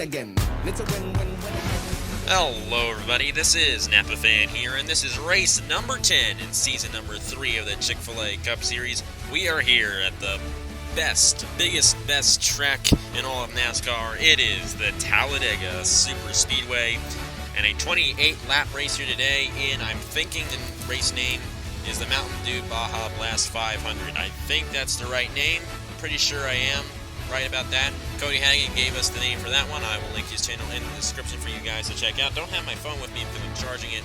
again. It's a win. Hello everybody, this is Napa Fan here, and this is race number 10 in season number 3 of the Chick-fil-A Cup Series. We are here at the biggest track in all of NASCAR. It is the Talladega Super Speedway, and a 28-lap race here today, and I'm thinking the race name is the Mountain Dew Baja Blast 500. I think that's the right name. I'm pretty sure I am right about that. Cody Hagan gave us the name for that one. I will link his channel in the description for you guys to check out. Don't have my phone with me because I'm charging it,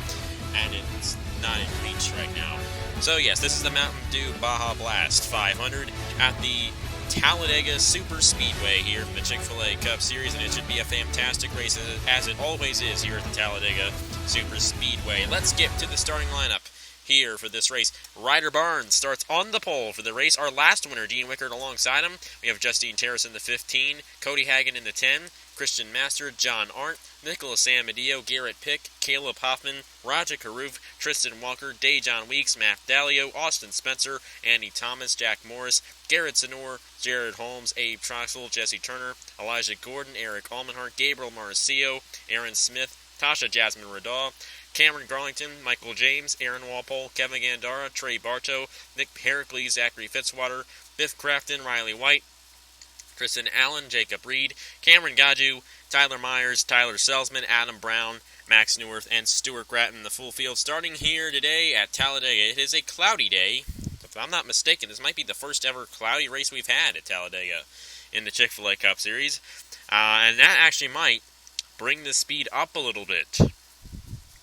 and it's not in reach right now. So yes, this is the Mountain Dew Baja Blast 500 at the Talladega Super Speedway here for the Chick-fil-A Cup Series, and it should be a fantastic race as it always is here at the Talladega Super Speedway. Let's get to the starting lineup here for this race. Ryder Barnes starts on the pole for the race. Our last winner, Dean Wickert, alongside him. We have Justine Terrace in the 15, Cody Hagan in the 10, Christian Master, John Arndt, Nicholas Amadeo, Garrett Pick, Caleb Hoffman, Raja Karuf, Tristan Walker, Dejon Weeks, Matt Dalio, Austin Spencer, Andy Thomas, Jack Morris, Garrett Senor, Jared Holmes, Abe Troxel, Jesse Turner, Elijah Gordon, Eric Almenhart, Gabriel Marcio, Aaron Smith, Tasha Jasmine Radaw, Cameron Garlington, Michael James, Aaron Walpole, Kevin Gandara, Trey Bartow, Nick Pericles, Zachary Fitzwater, Biff Crafton, Riley White, Tristan Allen, Jacob Reed, Cameron Gaju, Tyler Myers, Tyler Selzman, Adam Brown, Max Neuwirth, and Stuart Gratton. The full field starting here today at Talladega. It is a cloudy day. If I'm not mistaken, this might be the first ever cloudy race we've had at Talladega in the Chick-fil-A Cup Series. And that actually might bring the speed up a little bit.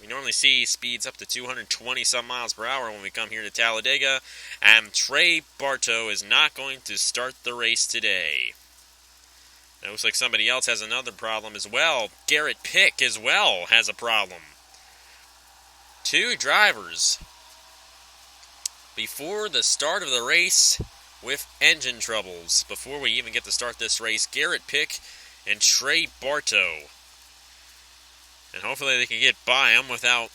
We normally see speeds up to 220 some miles per hour when we come here to Talladega, and Trey Bartow is not going to start the race today. It looks like somebody else has another problem as well. Garrett Pick as well has a problem. Two drivers before the start of the race with engine troubles. Before we even get to start this race, Garrett Pick and Trey Bartow. And hopefully they can get by him without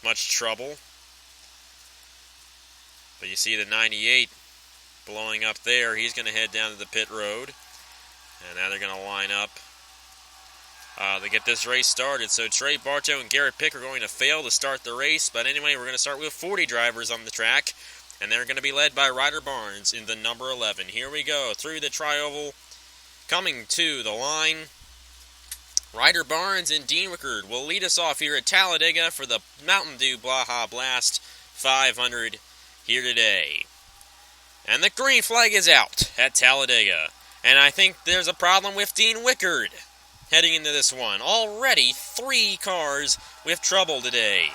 much trouble. But you see the 98 blowing up there. He's going to head down to the pit road. And now they're going to line up to get this race started. So Trey Bartow and Garrett Pick are going to fail to start the race. But anyway, we're going to start with 40 drivers on the track. And they're going to be led by Ryder Barnes in the number 11. Here we go through the tri-oval. Coming to the line, Ryder Barnes and Dean Wickert will lead us off here at Talladega for the Mountain Dew Baja Blast 500 here today. And the green flag is out at Talladega. And I think there's a problem with Dean Wickert heading into this one. Already 3 cars with trouble today.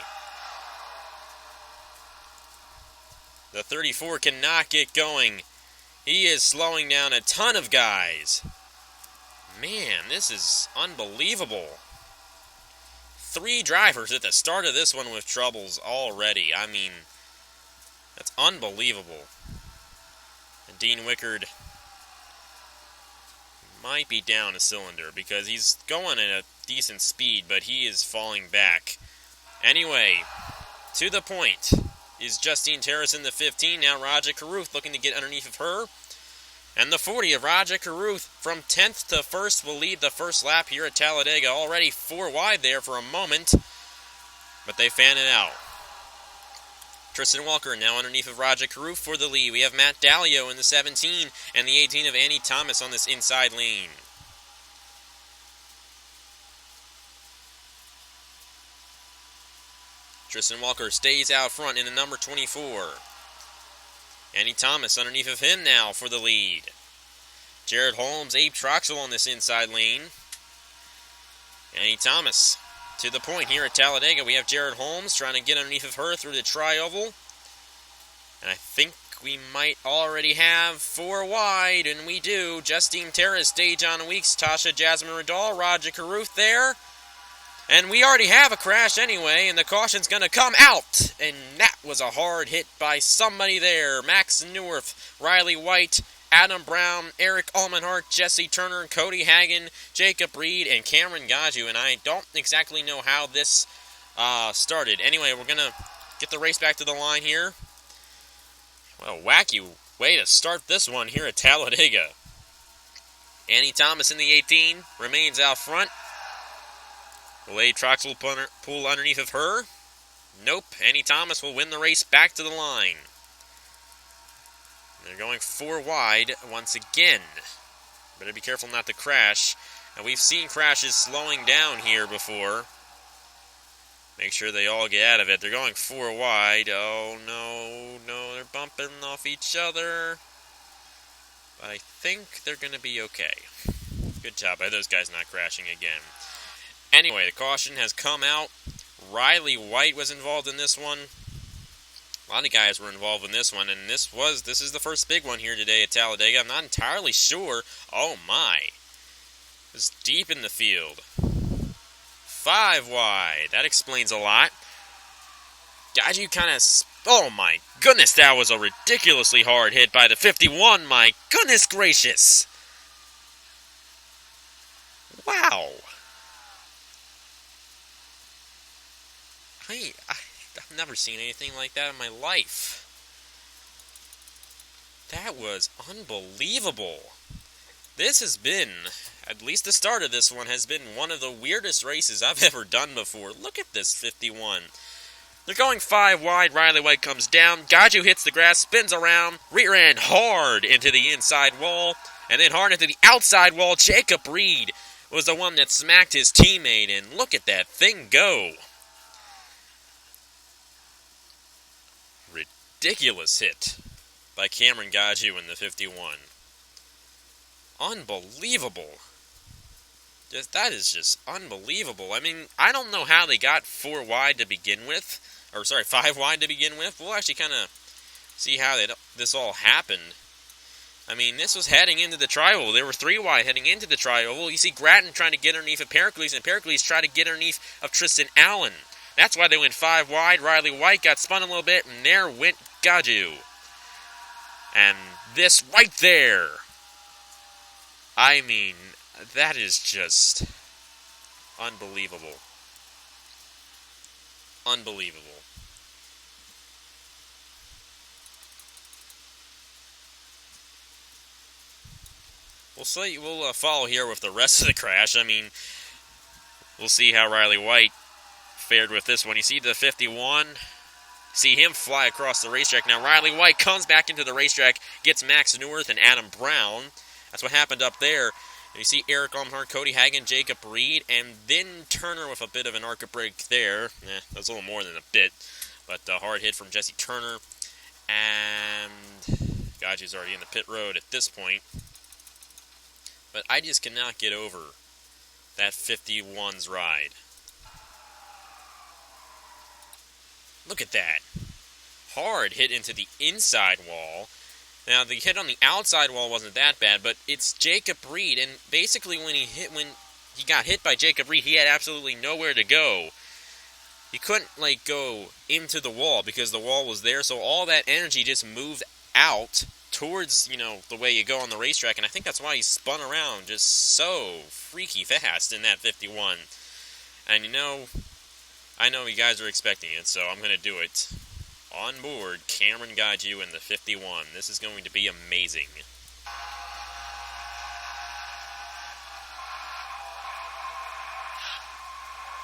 The 34 cannot get going. He is slowing down a ton of guys. Man, this is unbelievable. 3 drivers at the start of this one with troubles already. I mean, that's unbelievable. And Dean Wickert might be down a cylinder because he's going at a decent speed, but he is falling back. Anyway, to the point is Justine Terrace in the 15. Now Raja Karuf looking to get underneath of her. And the 40 of Raja Karuf from 10th to 1st will lead the first lap here at Talladega. Already 4 wide there for a moment, but they fan it out. Tristan Walker now underneath of Raja Karuf for the lead. We have Matt Dalio in the 17 and the 18 of Andy Thomas on this inside lane. Tristan Walker stays out front in the number 24. Andy Thomas underneath of him now for the lead. Jared Holmes, Abe Troxel on this inside lane. Andy Thomas to the point here at Talladega. We have Jared Holmes trying to get underneath of her through the tri-oval. And I think we might already have 4 wide, and we do. Justine Terrace, Dejon Weeks, Tasha Jasmine Radaw, Raja Karuf there. And we already have a crash anyway, and the caution's going to come out. And that was a hard hit by somebody there. Max Neuwirth, Riley White, Adam Brown, Eric Almenhart, Jesse Turner, Cody Hagan, Jacob Reed, and Cameron Gaju. And I don't exactly know how this started. Anyway, we're going to get the race back to the line here. What a wacky way to start this one here at Talladega. Annie Thomas in the 18 remains out front. Will A Trox will pull underneath of her? Nope. Annie Thomas will win the race back to the line. They're going 4 wide once again. Better be careful not to crash. And we've seen crashes slowing down here before. Make sure they all get out of it. They're going 4 wide. Oh, no, they're bumping off each other. But I think they're going to be okay. Good job by those guys not crashing again. Anyway, the caution has come out. Riley White was involved in this one. A lot of guys were involved in this one, and this is the first big one here today at Talladega. I'm not entirely sure. Oh my. It's deep in the field. 5 wide. That explains a lot. Gaju kind of... Oh my goodness, that was a ridiculously hard hit by the 51. My goodness gracious. Wow. I've never seen anything like that in my life. That was unbelievable. This has been, at least the start of this one, has been one of the weirdest races I've ever done before. Look at this 51. They're going 5 wide. Riley White comes down. Gaju hits the grass, spins around, rear end hard into the inside wall, and then hard into the outside wall. Jacob Reed was the one that smacked his teammate, and look at that thing go. Ridiculous hit by Cameron Gaju in the 51. Unbelievable. That is just unbelievable. I mean, I don't know how they got 4 wide to begin with. Or, sorry, 5 wide to begin with. We'll actually kind of see how this all happened. I mean, this was heading into the tri-oval. There were 3 wide heading into the tri-oval. You see Grattan trying to get underneath of Pericles, and Pericles tried to get underneath of Tristan Allen. That's why they went 5 wide. Riley White got spun a little bit, and there went Gaju. And this right there. I mean, that is just unbelievable. Unbelievable. We'll follow here with the rest of the crash. I mean, we'll see how Riley White fared with this one. You see the 51, see him fly across the racetrack. Now Riley White comes back into the racetrack, gets Max North and Adam Brown. That's what happened up there. And you see Eric Almhart, Cody Hagan, Jacob Reed, and then Turner with a bit of an arc break there. That was a little more than a bit, but a hard hit from Jesse Turner. And Gaju's already in the pit road at this point. But I just cannot get over that 51's ride. Look at that. Hard hit into the inside wall. Now, the hit on the outside wall wasn't that bad, but it's Jacob Reed, and basically when he got hit by Jacob Reed, he had absolutely nowhere to go. He couldn't, go into the wall because the wall was there, so all that energy just moved out towards, the way you go on the racetrack, and I think that's why he spun around just so freaky fast in that 51. And, I know you guys are expecting it, so I'm going to do it. On board, Cameron Gaju in the 51. This is going to be amazing.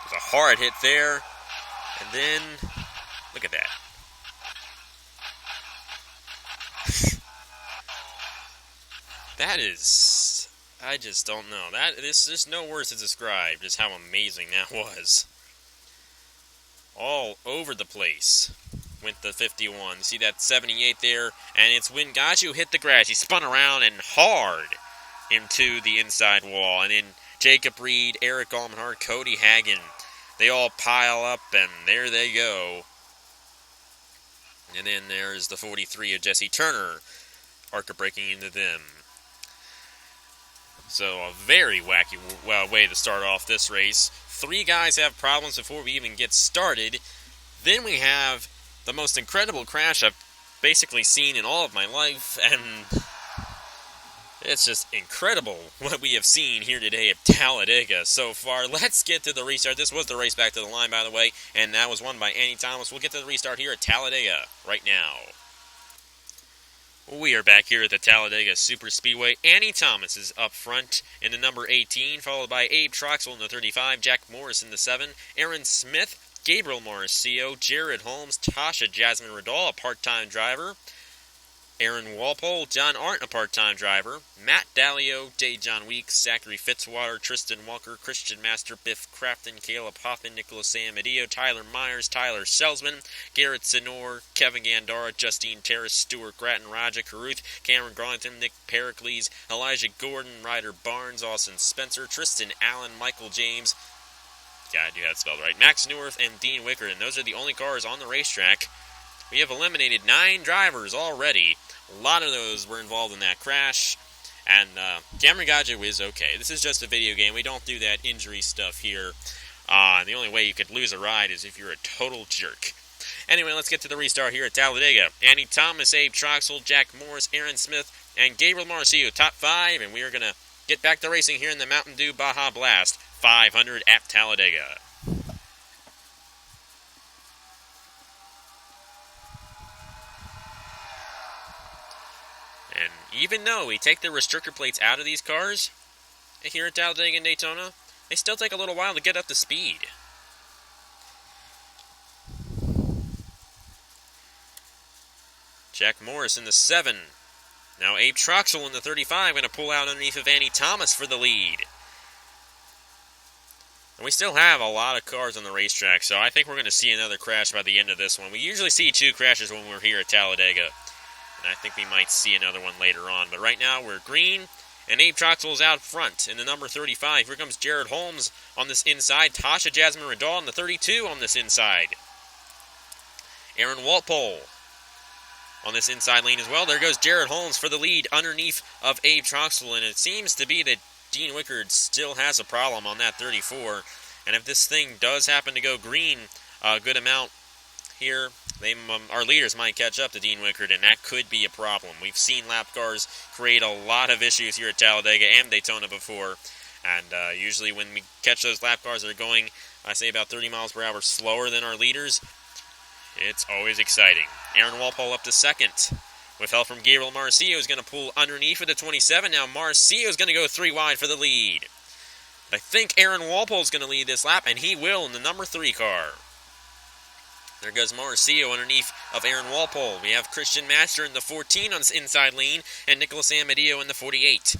There's a hard hit there. And then, look at that. That is, I just don't know. There's no words to describe just how amazing that was. All over the place went the 51. See that 78 there? And it's when Gaju hit the grass. He spun around and hard into the inside wall. And then Jacob Reed, Eric Almhart, Cody Hagan, they all pile up, and there they go. And then there's the 43 of Jesse Turner, arc breaking into them. So a very wacky way to start off this race. 3 guys have problems before we even get started. Then we have the most incredible crash I've basically seen in all of my life, and it's just incredible what we have seen here today at Talladega so far. Let's get to the restart. This was the race back to the line, by the way, and that was won by Annie Thomas. We'll get to the restart here at Talladega right now. We are back here at the Talladega Super Speedway. Annie Thomas is up front in the number 18, followed by Abe Troxel in the 35, Jack Morris in the 7, Aaron Smith, Gabriel Mauricio, Jared Holmes, Tasha Jasmine Radal, a part-time driver, Aaron Walpole, John Arndt, a part-time driver, Matt Dalio, John Weeks, Zachary Fitzwater, Tristan Walker, Christian Master, Biff Crafton, Caleb Hoffman, Nicholas Amadio, Tyler Myers, Tyler Selsman, Garrett Sinor, Kevin Gandara, Justine Terrace, Stuart Gratton, Raja Caruth, Cameron Garlington, Nick Pericles, Elijah Gordon, Ryder Barnes, Austin Spencer, Tristan Allen, Michael James, yeah, I do have it spelled right, Max Neuwirth, and Dean Wickard, and those are the only cars on the racetrack. We have eliminated 9 drivers already. A lot of those were involved in that crash. And Cameron Gadget is okay. This is just a video game. We don't do that injury stuff here. The only way you could lose a ride is if you're a total jerk. Anyway, let's get to the restart here at Talladega. Annie Thomas, Abe Troxel, Jack Morris, Aaron Smith, and Gabriel Mauricio, top 5. And we are going to get back to racing here in the Mountain Dew Baja Blast 500 at Talladega. And even though we take the restrictor plates out of these cars here at Talladega and Daytona, they still take a little while to get up to speed. Jack Morris in the 7. Now Abe Troxel in the 35 going to pull out underneath of Annie Thomas for the lead. And we still have a lot of cars on the racetrack, so I think we're going to see another crash by the end of this one. We usually see 2 crashes when we're here at Talladega. And I think we might see another one later on. But right now, we're green, and Abe Troxel is out front in the number 35. Here comes Jared Holmes on this inside. Tasha Jasmine Radal in the 32 on this inside. Aaron Walpole on this inside lane as well. There goes Jared Holmes for the lead underneath of Abe Troxel. And it seems to be that Dean Wickard still has a problem on that 34. And if this thing does happen to go green a good amount here, our leaders might catch up to Dean Wickard, and that could be a problem. We've seen lap cars create a lot of issues here at Talladega and Daytona before, and usually when we catch those lap cars that are going, I say about 30 miles per hour slower than our leaders, it's always exciting. Aaron Walpole up to second. With help from Gabriel Mauricio, is going to pull underneath with the 27. Now Mauricio is going to go 3 wide for the lead. But I think Aaron Walpole is going to lead this lap, and he will in the number 3 car. There goes Mauricio underneath of Aaron Walpole. We have Christian Master in the 14 on this inside lane, and Nicholas Amadio in the 48.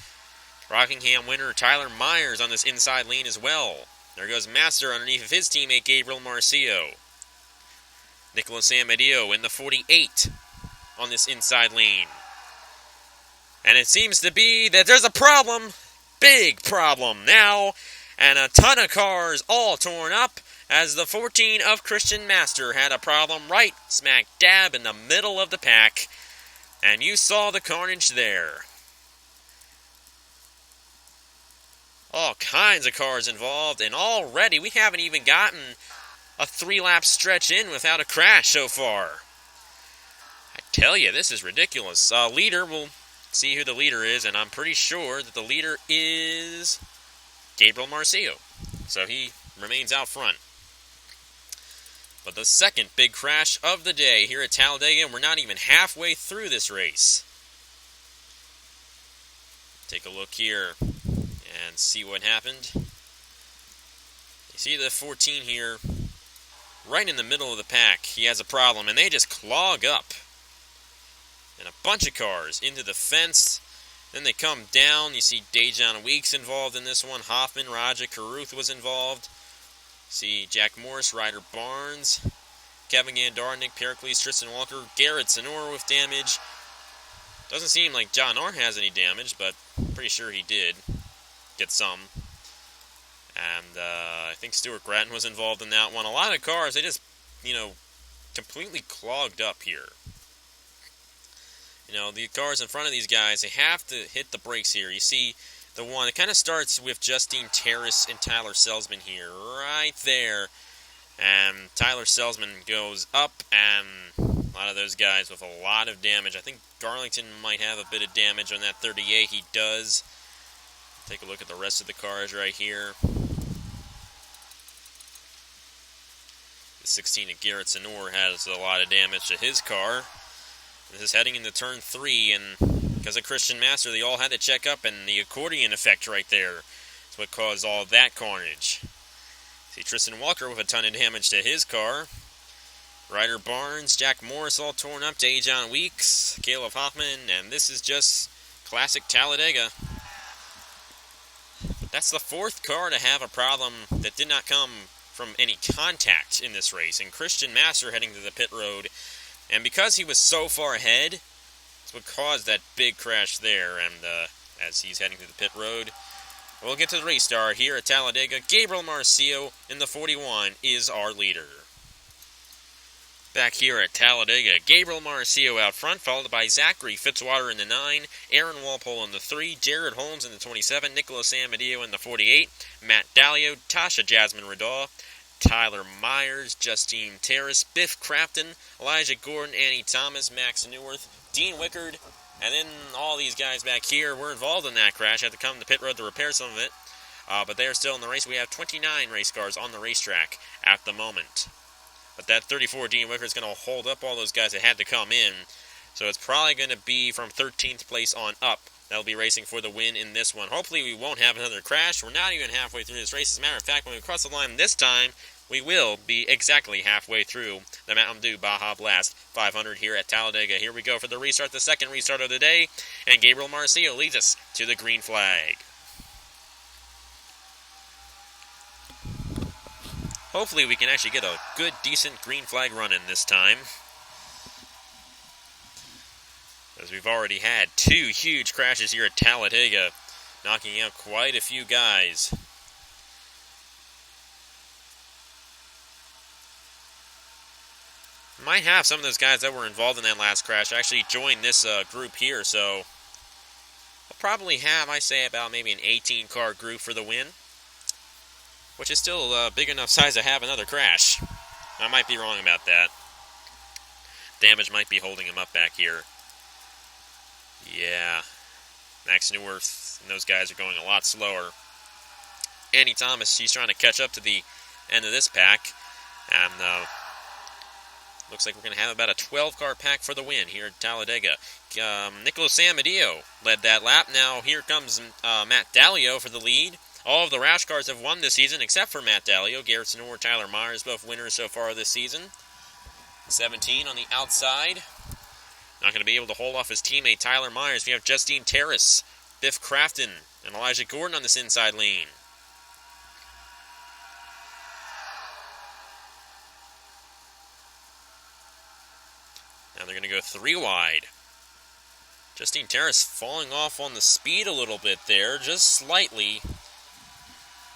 Rockingham winner Tyler Myers on this inside lane as well. There goes Master underneath of his teammate Gabriel Mauricio. Nicholas Amadio in the 48 on this inside lane. And it seems to be that there's a problem, big problem now, and a ton of cars all torn up, as the 14 of Christian Master had a problem right smack dab in the middle of the pack. And you saw the carnage there. All kinds of cars involved, and already we haven't even gotten a 3-lap stretch in without a crash so far. I tell you, this is ridiculous. Leader, we'll see who the leader is, and I'm pretty sure that the leader is Gabriel Mauricio. So he remains out front. But the second big crash of the day here at Talladega, and we're not even halfway through this race. Take a look here and see what happened. You see the 14 here, right in the middle of the pack. He has a problem, and they just clog up. And a bunch of cars into the fence. Then they come down. You see John Weeks involved in this one. Hoffman, Raja Caruth was involved. See Jack Morris, Ryder Barnes, Kevin Gandar, Nick Pericles, Tristan Walker, Garrett Sinor with damage. Doesn't seem like John Arndt has any damage, but pretty sure he did get some. And I think Stuart Gratton was involved in that one. A lot of cars, they just, completely clogged up here. The cars in front of these guys, they have to hit the brakes here. You see the one, it kind of starts with Justine Terrace and Tyler Selsman here, right there. And Tyler Selsman goes up, and a lot of those guys with a lot of damage. I think Garlington might have a bit of damage on that 38. He does. Take a look at the rest of the cars right here. The 16 of Garrett Sinor has a lot of damage to his car. This is heading into turn 3, and because of Christian Master, they all had to check up, and the accordion effect right there is what caused all that carnage. See Tristan Walker with a ton of damage to his car. Ryder Barnes, Jack Morris all torn up, Dejan Weeks, Caleb Hoffman, and this is just classic Talladega. But that's the 4th car to have a problem that did not come from any contact in this race, and Christian Master heading to the pit road. And because he was so far ahead, that's what caused that big crash there. And as he's heading to the pit road, we'll get to the restart here at Talladega. Gabriel Marcio in the 41 is our leader. Back here at Talladega, Gabriel Marcio out front, followed by Zachary Fitzwater in the 9, Aaron Walpole in the 3, Jared Holmes in the 27, Nicholas Amadeo in the 48, Matt Dallio, Tasha Jasmine Ridaw, Tyler Myers, Justine Terrace, Biff Crafton, Elijah Gordon, Annie Thomas, Max Newworth, Dean Wickard, and then all these guys back here were involved in that crash. Had to come to the pit road to repair some of it, but they are still in the race. We have 29 race cars on the racetrack at the moment. But that 34 Dean Wickard is going to hold up all those guys that had to come in, so it's probably going to be from 13th place on up that'll be racing for the win in this one. Hopefully we won't have another crash. We're not even halfway through this race. As a matter of fact, when we cross the line this time, we will be exactly halfway through the Mountain Dew Baja Blast 500 here at Talladega. Here we go for the restart, the second restart of the day, and Gabriel Marcio leads us to the green flag. Hopefully we can actually get a good, decent green flag run in this time, as we've already had 2 huge crashes here at Talladega, knocking out quite a few guys. Might have some of those guys that were involved in that last crash actually join this group here, so I'll probably have, I say, about maybe an 18-car group for the win, which is still a big enough size to have another crash. I might be wrong about that. Damage might be holding him up back here. Yeah, Max Newworth and those guys are going a lot slower. Annie Thomas, she's trying to catch up to the end of this pack, and looks like we're going to have about a 12-car pack for the win here at Talladega. Nicholas Amadeo led that lap. Now here comes Matt Dallio for the lead. All of the rash cars have won this season except for Matt Dallio. Garrett Sonor, Tyler Myers, both winners so far this season. 17 on the outside. Not going to be able to hold off his teammate Tyler Myers. We have Justine Terrace, Biff Crafton, and Elijah Gordon on this inside lane. Now they're going to go 3 wide. Justine Terrace falling off on the speed a little bit there, just slightly.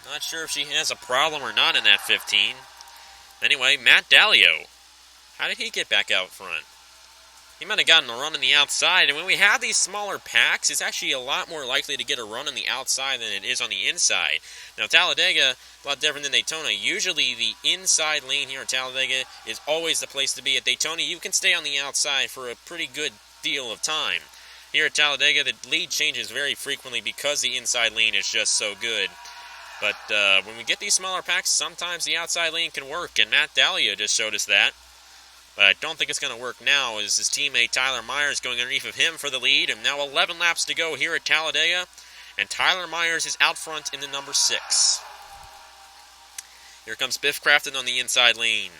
Not sure if she has a problem or not in that 15. Anyway, Matt Dallio. How did he get back out front? He might have gotten a run on the outside, and when we have these smaller packs, it's actually a lot more likely to get a run on the outside than it is on the inside. Now, Talladega, a lot different than Daytona. Usually, the inside lane here at Talladega is always the place to be. At Daytona, you can stay on the outside for a pretty good deal of time. Here at Talladega, the lead changes very frequently because the inside lane is just so good. But when we get these smaller packs, sometimes the outside lane can work, and Matt Dallio just showed us that. But I don't think it's going to work now, as his teammate Tyler Myers going underneath of him for the lead. And now 11 laps to go here at Talladega, and Tyler Myers is out front in the number 6. Here comes Biff Crafton on the inside lane.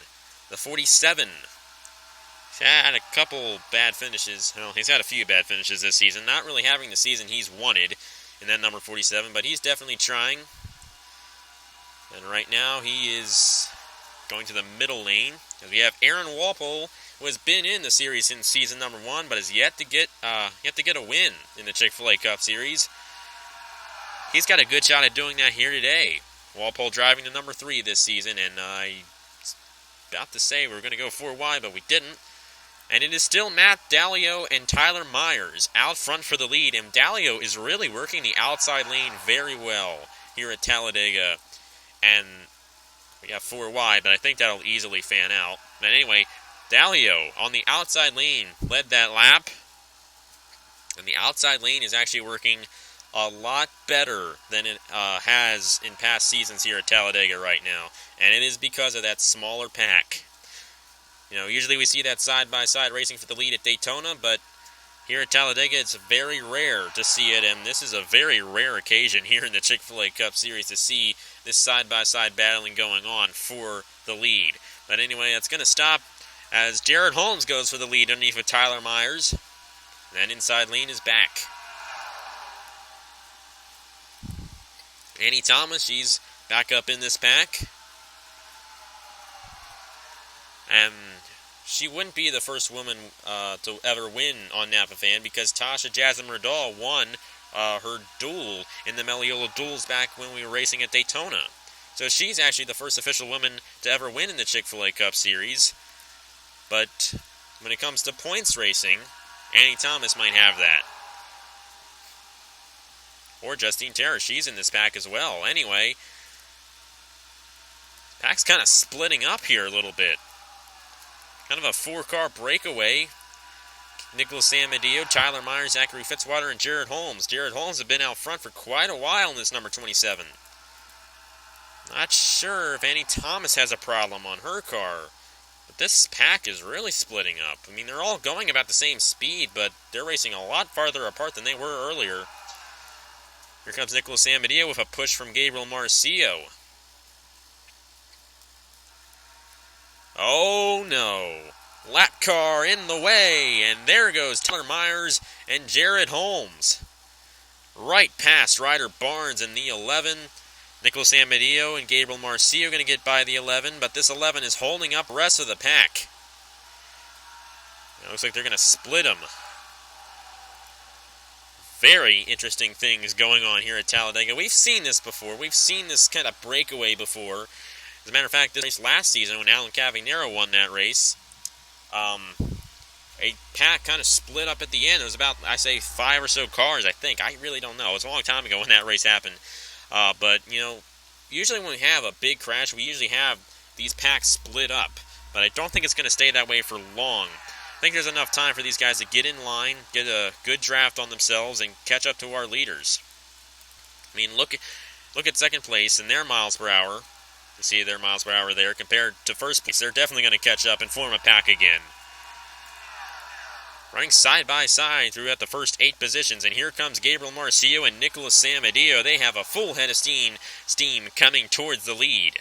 The 47. He's had a couple bad finishes. Well, he's had a few bad finishes this season. Not really having the season he's wanted in that number 47, but he's definitely trying. And right now he is going to the middle lane. As we have Aaron Walpole, who has been in the series since season number 1, but has yet to get a win in the Chick-fil-A Cup Series. He's got a good shot at doing that here today. Walpole driving to number 3 this season, and I was about to say we were going to go 4 wide, but we didn't. And it is still Matt Dallio and Tyler Myers out front for the lead, and Dallio is really working the outside lane very well here at Talladega. And we got 4 wide, but I think that'll easily fan out. But anyway, Dallio on the outside lane led that lap. And the outside lane is actually working a lot better than it has in past seasons here at Talladega right now. And it is because of that smaller pack. Usually we see that side-by-side racing for the lead at Daytona, but here at Talladega, it's very rare to see it, and this is a very rare occasion here in the Chick-fil-A Cup Series to see this side-by-side battling going on for the lead. But anyway, it's going to stop as Jared Holmes goes for the lead underneath with Tyler Myers. That inside lane is back. Annie Thomas, she's back up in this pack. And she wouldn't be the first woman to ever win on Napa Fan because Tasha Jasmine Riddall won her duel in the Meliola Duels back when we were racing at Daytona. So she's actually the first official woman to ever win in the Chick-fil-A Cup Series. But when it comes to points racing, Annie Thomas might have that. Or Justine Terrace, she's in this pack as well. Anyway, pack's kind of splitting up here a little bit. Kind of a four-car breakaway. Nicholas Amadeo, Tyler Myers, Zachary Fitzwater, and Jared Holmes. Jared Holmes have been out front for quite a while in this number 27. Not sure if Annie Thomas has a problem on her car. But this pack is really splitting up. I mean, they're all going about the same speed, but they're racing a lot farther apart than they were earlier. Here comes Nicholas Amadeo with a push from Gabriel Marcio. Oh no. Lap car in the way, and there goes Tyler Myers and Jared Holmes. Right past Ryder Barnes in the 11. Nicholas Amadeo and Gabriel Marcio going to get by the 11, but this 11 is holding up the rest of the pack. It looks like they're going to split them. Very interesting things going on here at Talladega. We've seen this before. We've seen this kind of breakaway before. As a matter of fact, this race last season when Alan Cavagnero won that race, a pack kind of split up at the end. It was about, 5 or so cars, I think. I really don't know. It was a long time ago when that race happened. But, usually when we have a big crash, we usually have these packs split up. But I don't think it's going to stay that way for long. I think there's enough time for these guys to get in line, get a good draft on themselves, and catch up to our leaders. I mean, look at second place and their miles per hour. You see their miles per hour there compared to first place. They're definitely going to catch up and form a pack again. Running side by side throughout the first 8 positions, and here comes Gabriel Marcio and Nicholas Amadeo. They have a full head of steam coming towards the lead.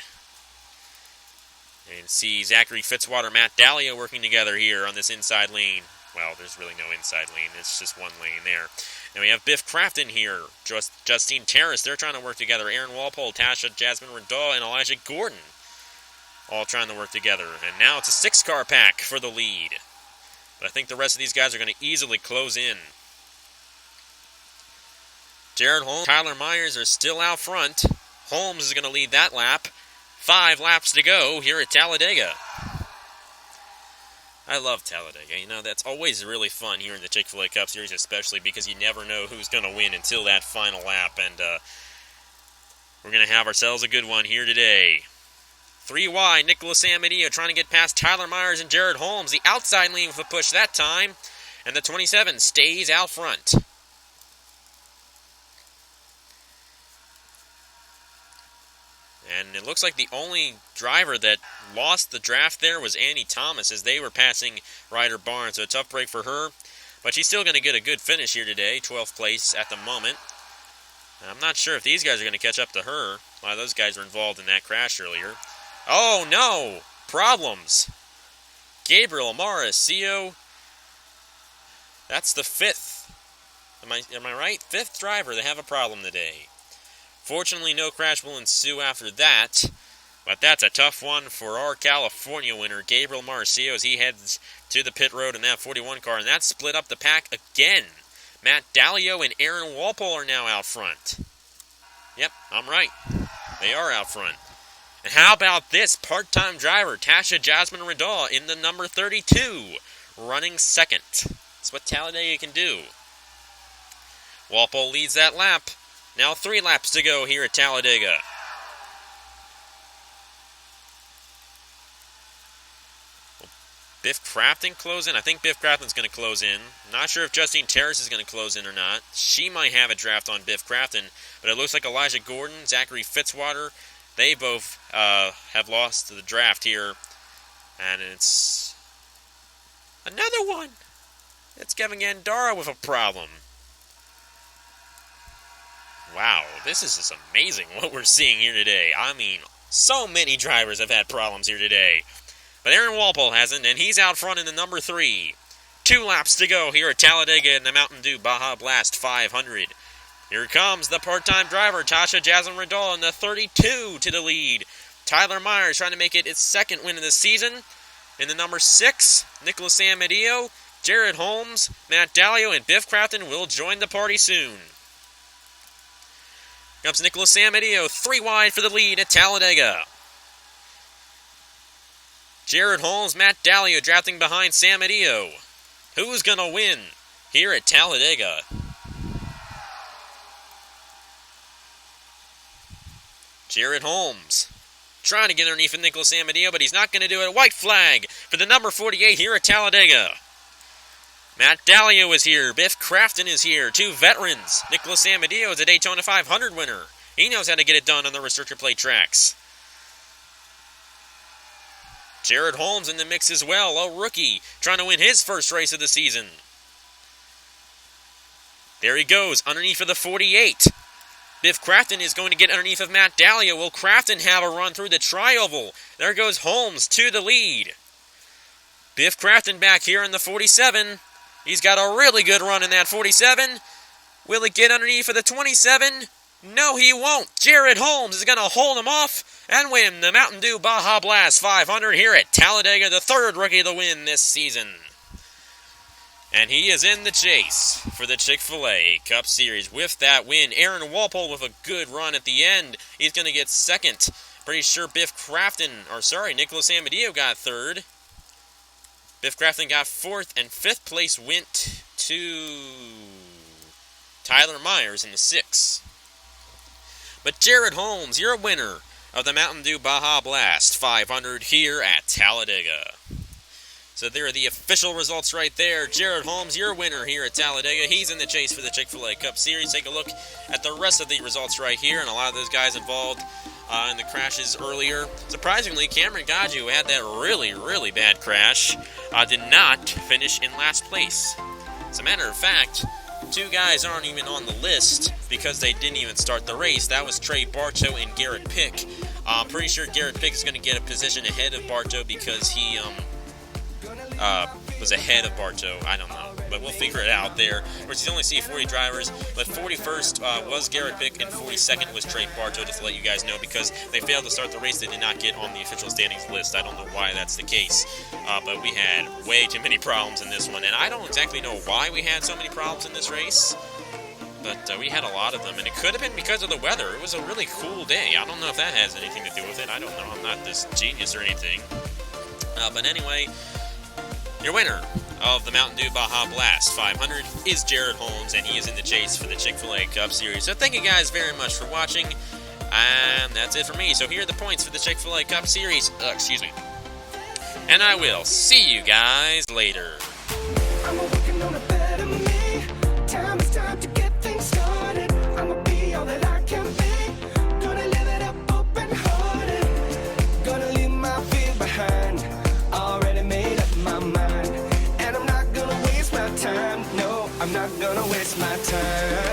And see Zachary Fitzwater, Matt Dallio working together here on this inside lane. Well, there's really no inside lane. It's just one lane there. And we have Biff Crafton here. Justine Terrace, they're trying to work together. Aaron Walpole, Tasha Jasmine Riddall, and Elijah Gordon all trying to work together. And now it's a 6-car pack for the lead. But I think the rest of these guys are going to easily close in. Jared Holmes, Tyler Myers are still out front. Holmes is going to lead that lap. 5 laps to go here at Talladega. I love Talladega. That's always really fun here in the Chick-fil-A Cup Series, especially because you never know who's going to win until that final lap. And we're going to have ourselves a good one here today. 3 wide, Nicholas Amadeo trying to get past Tyler Myers and Jared Holmes. The outside lane with a push that time. And the 27 stays out front. And it looks like the only driver that lost the draft there was Annie Thomas as they were passing Ryder Barnes. So a tough break for her. But she's still going to get a good finish here today. 12th place at the moment. And I'm not sure if these guys are going to catch up to her. A lot of those guys were involved in that crash earlier. Oh no! Problems. Gabriel Marcio. That's the 5th. Am I right? 5th driver to have a problem today. Fortunately, no crash will ensue after that, but that's a tough one for our California winner, Gabriel Marcio, as he heads to the pit road in that 41 car, and that split up the pack again. Matt Dallio and Aaron Walpole are now out front. Yep, I'm right. They are out front. And how about this part-time driver, Tasha Jasmine Riddall, in the number 32, running second. That's what Talladega can do. Walpole leads that lap. Now 3 laps to go here at Talladega. Will Biff Crafton close in? I think Biff Crafton's going to close in. Not sure if Justine Terrace is going to close in or not. She might have a draft on Biff Crafton, but it looks like Elijah Gordon, Zachary Fitzwater, they both have lost the draft here. And it's Another one! It's Kevin Gandara with a problem. Wow, this is just amazing what we're seeing here today. I mean, so many drivers have had problems here today. But Aaron Walpole hasn't, and he's out front in the number 3. 2 laps to go here at Talladega in the Mountain Dew Baja Blast 500. Here comes the part-time driver, Tasha Jasmine Radall, in the 32 to the lead. Tyler Myers trying to make it his second win of the season. In the number 6, Nicholas Amadeo, Jared Holmes, Matt Dallio, and Biff Crafton will join the party soon. Comes Nicholas Amadeo, 3 wide for the lead at Talladega. Jared Holmes, Matt Dallio drafting behind Samadeo. Who's going to win here at Talladega? Jared Holmes trying to get underneath of Nicholas Amadeo, but he's not going to do it. White flag for the number 48 here at Talladega. Matt Dallio is here. Biff Crafton is here. 2 veterans. Nicholas Amadeo is a Daytona 500 winner. He knows how to get it done on the restrictor plate tracks. Jared Holmes in the mix as well, a rookie, trying to win his first race of the season. There he goes, underneath of the 48. Biff Crafton is going to get underneath of Matt Dallio. Will Crafton have a run through the tri-oval? There goes Holmes to the lead. Biff Crafton back here in the 47. He's got a really good run in that 47. Will he get underneath of the 27? No, he won't. Jared Holmes is going to hold him off and win the Mountain Dew Baja Blast 500 here at Talladega, the 3rd rookie to win this season. And he is in the chase for the Chick-fil-A Cup Series with that win. Aaron Walpole with a good run at the end. He's going to get 2nd. Pretty sure Nicholas Amadeo got 3rd. Biff Crafton got 4th, and 5th place went to Tyler Myers in the 6th. But Jared Holmes, you're a winner of the Mountain Dew Baja Blast 500 here at Talladega. So there are the official results right there. Jared Holmes, your winner here at Talladega. He's in the chase for the Chick-fil-A Cup Series. Take a look at the rest of the results right here, and a lot of those guys involved in the crashes earlier. Surprisingly, Cameron Gaju, who had that really, really bad crash, did not finish in last place. As a matter of fact, 2 guys aren't even on the list because they didn't even start the race. That was Trey Bartow and Garrett Pick. I'm pretty sure Garrett Pick is going to get a position ahead of Bartow because he was ahead of Bartow. I don't know, but we'll figure it out there. Which you only see 40 drivers, but 41st was Garrett Pick and 42nd was Trey Bartow, just to let you guys know, because they failed to start the race. They did not get on the official standings list. I don't know why that's the case, but we had way too many problems in this one, and I don't exactly know why we had so many problems in this race, but we had a lot of them, and it could have been because of the weather. It was a really cool day. I don't know if that has anything to do with it. I don't know. I'm not this genius or anything. But anyway, your winner of the Mountain Dew Baja Blast 500 is Jared Holmes, and he is in the chase for the Chick-fil-A Cup Series. So thank you guys very much for watching, and that's it for me. So here are the points for the Chick-fil-A Cup Series. And I will see you guys later. I'm working on a better me. Time is time to get things started. I'ma be all that I can be. Gonna live it up open-hearted. Gonna leave my fear behind. Already made up my mind. And I'm not gonna waste my time. No, I'm not gonna waste my time.